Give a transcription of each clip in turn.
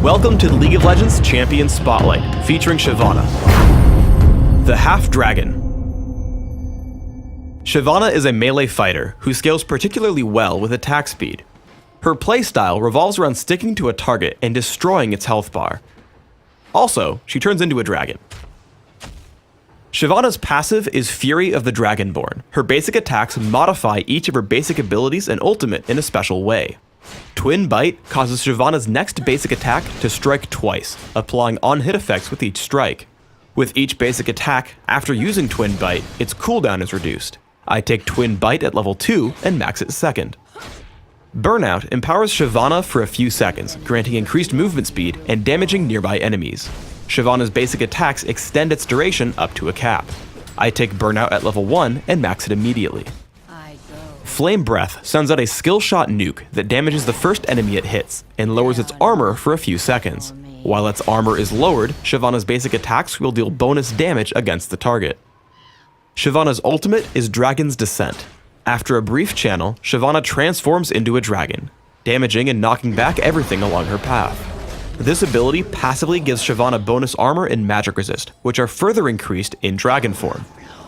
Welcome to the League of Legends Champion Spotlight, featuring Shyvana, the Half-Dragon. Shyvana is a melee fighter who scales particularly well with attack speed. Her playstyle revolves around sticking to a target and destroying its health bar. Also, she turns into a dragon. Shyvana's passive is Fury of the Dragonborn. Her basic attacks modify each of her basic abilities and ultimate in a special way. Twin Bite causes Shyvana's next basic attack to strike twice, applying on-hit effects with each strike. With each basic attack, after using Twin Bite, its cooldown is reduced. I take Twin Bite at level 2 and max it second. Burnout empowers Shyvana for a few seconds, granting increased movement speed and damaging nearby enemies. Shyvana's basic attacks extend its duration up to a cap. I take Burnout at level 1 and max it immediately. Flame Breath sends out a skill shot nuke that damages the first enemy it hits and lowers its armor for a few seconds. While its armor is lowered, Shyvana's basic attacks will deal bonus damage against the target. Shyvana's ultimate is Dragon's Descent. After a brief channel, Shyvana transforms into a dragon, damaging and knocking back everything along her path. This ability passively gives Shyvana bonus armor and magic resist, which are further increased in dragon form.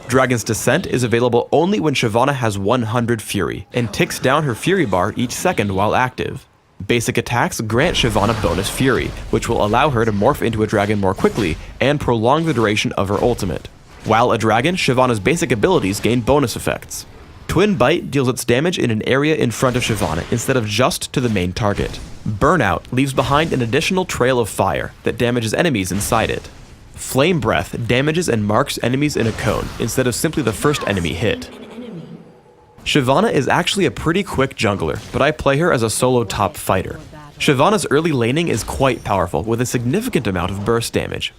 Dragon's Descent is available only when Shyvana has 100 Fury, and ticks down her Fury bar each second while active. Basic attacks grant Shyvana bonus Fury, which will allow her to morph into a dragon more quickly and prolong the duration of her ultimate. While a dragon, Shyvana's basic abilities gain bonus effects. Twin Bite deals its damage in an area in front of Shyvana instead of just to the main target. Burnout leaves behind an additional trail of fire that damages enemies inside it. Flame Breath damages and marks enemies in a cone instead of simply the first enemy hit. Shyvana is actually a pretty quick jungler, but I play her as a solo top fighter. Shyvana's early laning is quite powerful with a significant amount of burst damage.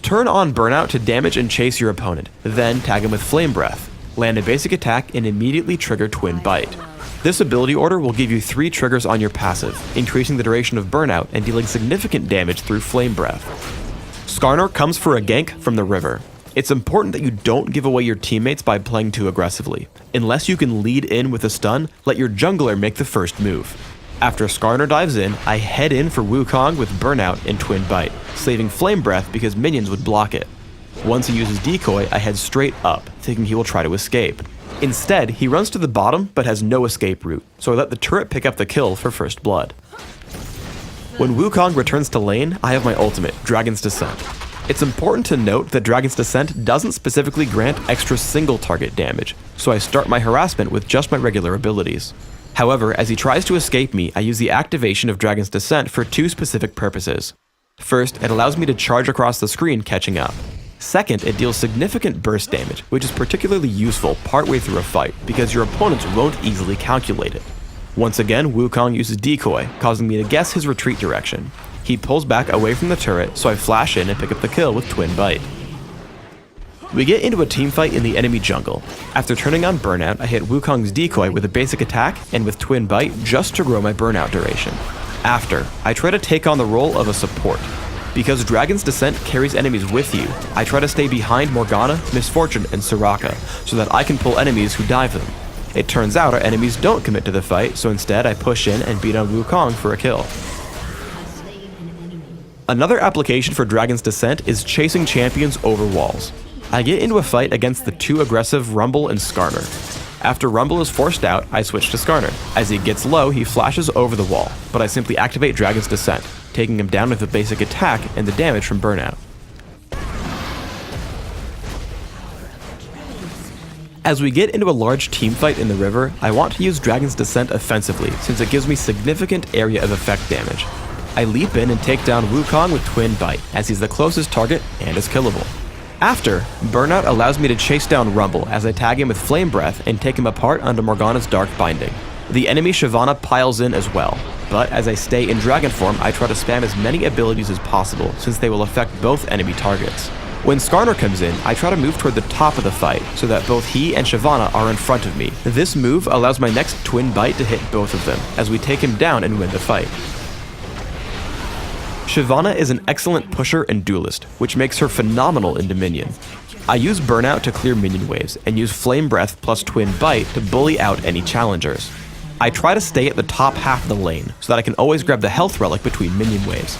Turn on Burnout to damage and chase your opponent, then tag him with Flame Breath. Land a basic attack and immediately trigger Twin Bite. This ability order will give you 3 triggers on your passive, increasing the duration of Burnout and dealing significant damage through Flame Breath. Skarner comes for a gank from the river. It's important that you don't give away your teammates by playing too aggressively. Unless you can lead in with a stun, let your jungler make the first move. After Skarner dives in, I head in for Wukong with Burnout and Twin Bite, saving Flame Breath because minions would block it. Once he uses Decoy, I head straight up, thinking he will try to escape. Instead, he runs to the bottom but has no escape route, so I let the turret pick up the kill for first blood. When Wukong returns to lane, I have my ultimate, Dragon's Descent. It's important to note that Dragon's Descent doesn't specifically grant extra single target damage, so I start my harassment with just my regular abilities. However, as he tries to escape me, I use the activation of Dragon's Descent for 2 specific purposes. First, it allows me to charge across the screen catching up. Second, it deals significant burst damage, which is particularly useful partway through a fight because your opponents won't easily calculate it. Once again, Wukong uses Decoy, causing me to guess his retreat direction. He pulls back away from the turret, so I flash in and pick up the kill with Twin Bite. We get into a teamfight in the enemy jungle. After turning on Burnout, I hit Wukong's Decoy with a basic attack and with Twin Bite just to grow my Burnout duration. After, I try to take on the role of a support. Because Dragon's Descent carries enemies with you, I try to stay behind Morgana, Misfortune, and Soraka, so that I can pull enemies who dive them. It turns out our enemies don't commit to the fight, so instead I push in and beat on Wukong for a kill. Another application for Dragon's Descent is chasing champions over walls. I get into a fight against the 2 aggressive Rumble and Skarner. After Rumble is forced out, I switch to Skarner. As he gets low, he flashes over the wall, but I simply activate Dragon's Descent, taking him down with a basic attack and the damage from Burnout. As we get into a large teamfight in the river, I want to use Dragon's Descent offensively since it gives me significant area of effect damage. I leap in and take down Wukong with Twin Bite as he's the closest target and is killable. After, Burnout allows me to chase down Rumble as I tag him with Flame Breath and take him apart under Morgana's Dark Binding. The enemy Shyvana piles in as well, but as I stay in dragon form, I try to spam as many abilities as possible since they will affect both enemy targets. When Skarner comes in, I try to move toward the top of the fight so that both he and Shyvana are in front of me. This move allows my next Twin Bite to hit both of them as we take him down and win the fight. Shyvana is an excellent pusher and duelist, which makes her phenomenal in Dominion. I use Burnout to clear minion waves and use Flame Breath plus Twin Bite to bully out any challengers. I try to stay at the top half of the lane so that I can always grab the health relic between minion waves.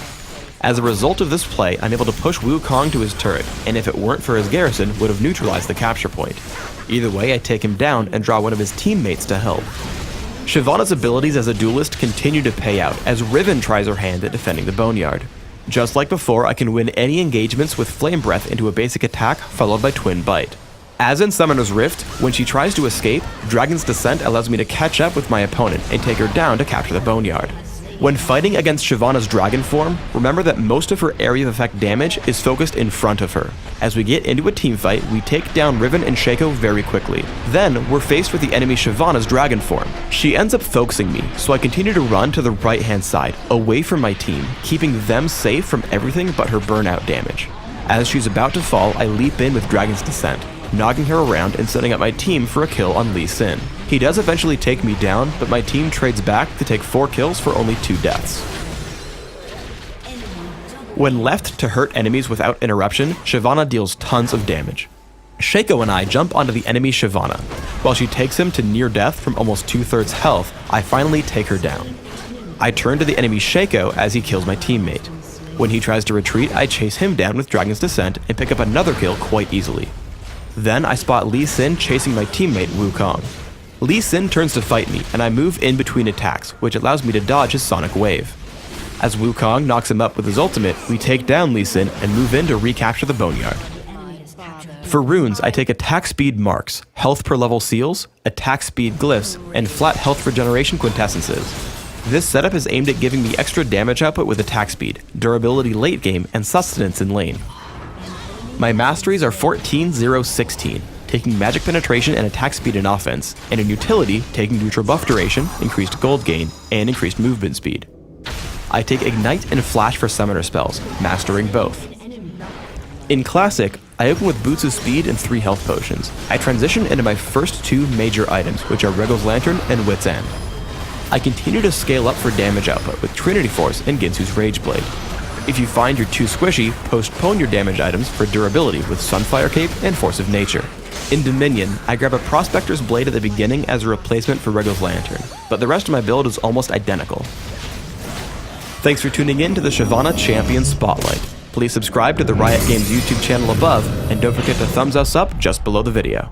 As a result of this play, I'm able to push Wukong to his turret, and if it weren't for his garrison, would have neutralized the capture point. Either way, I take him down and draw one of his teammates to help. Shyvana's abilities as a duelist continue to pay out as Riven tries her hand at defending the Boneyard. Just like before, I can win any engagements with Flame Breath into a basic attack followed by Twin Bite. As in Summoner's Rift, when she tries to escape, Dragon's Descent allows me to catch up with my opponent and take her down to capture the Boneyard. When fighting against Shyvana's dragon form, remember that most of her area of effect damage is focused in front of her. As we get into a teamfight, we take down Riven and Shaco very quickly. Then, we're faced with the enemy Shyvana's dragon form. She ends up focusing me, so I continue to run to the right hand side, away from my team, keeping them safe from everything but her burnout damage. As she's about to fall, I leap in with Dragon's Descent, knocking her around and setting up my team for a kill on Lee Sin. He does eventually take me down, but my team trades back to take 4 kills for only 2 deaths. When left to hurt enemies without interruption, Shyvana deals tons of damage. Shaco and I jump onto the enemy Shyvana. While she takes him to near death from almost 2/3 health, I finally take her down. I turn to the enemy Shaco as he kills my teammate. When he tries to retreat, I chase him down with Dragon's Descent and pick up another kill quite easily. Then I spot Lee Sin chasing my teammate Wukong. Lee Sin turns to fight me, and I move in between attacks, which allows me to dodge his Sonic Wave. As Wukong knocks him up with his ultimate, we take down Lee Sin and move in to recapture the Boneyard. For runes, I take attack speed marks, health per level seals, attack speed glyphs, and flat health regeneration quintessences. This setup is aimed at giving me extra damage output with attack speed, durability late game, and sustenance in lane. My masteries are 14, 0, 16, taking magic penetration and attack speed in offense, and in utility, taking neutral buff duration, increased gold gain, and increased movement speed. I take Ignite and Flash for summoner spells, mastering both. In Classic, I open with Boots of Speed and 3 health potions. I transition into my first 2 major items, which are Wriggle's Lantern and Wit's End. I continue to scale up for damage output with Trinity Force and Ginsu's Rage Blade. If you find you're too squishy, postpone your damage items for durability with Sunfire Cape and Force of Nature. In Dominion, I grab a Prospector's Blade at the beginning as a replacement for Wriggle's Lantern, but the rest of my build is almost identical. Thanks for tuning in to the Shyvana Champion Spotlight. Please subscribe to the Riot Games YouTube channel above, and don't forget to thumbs us up just below the video.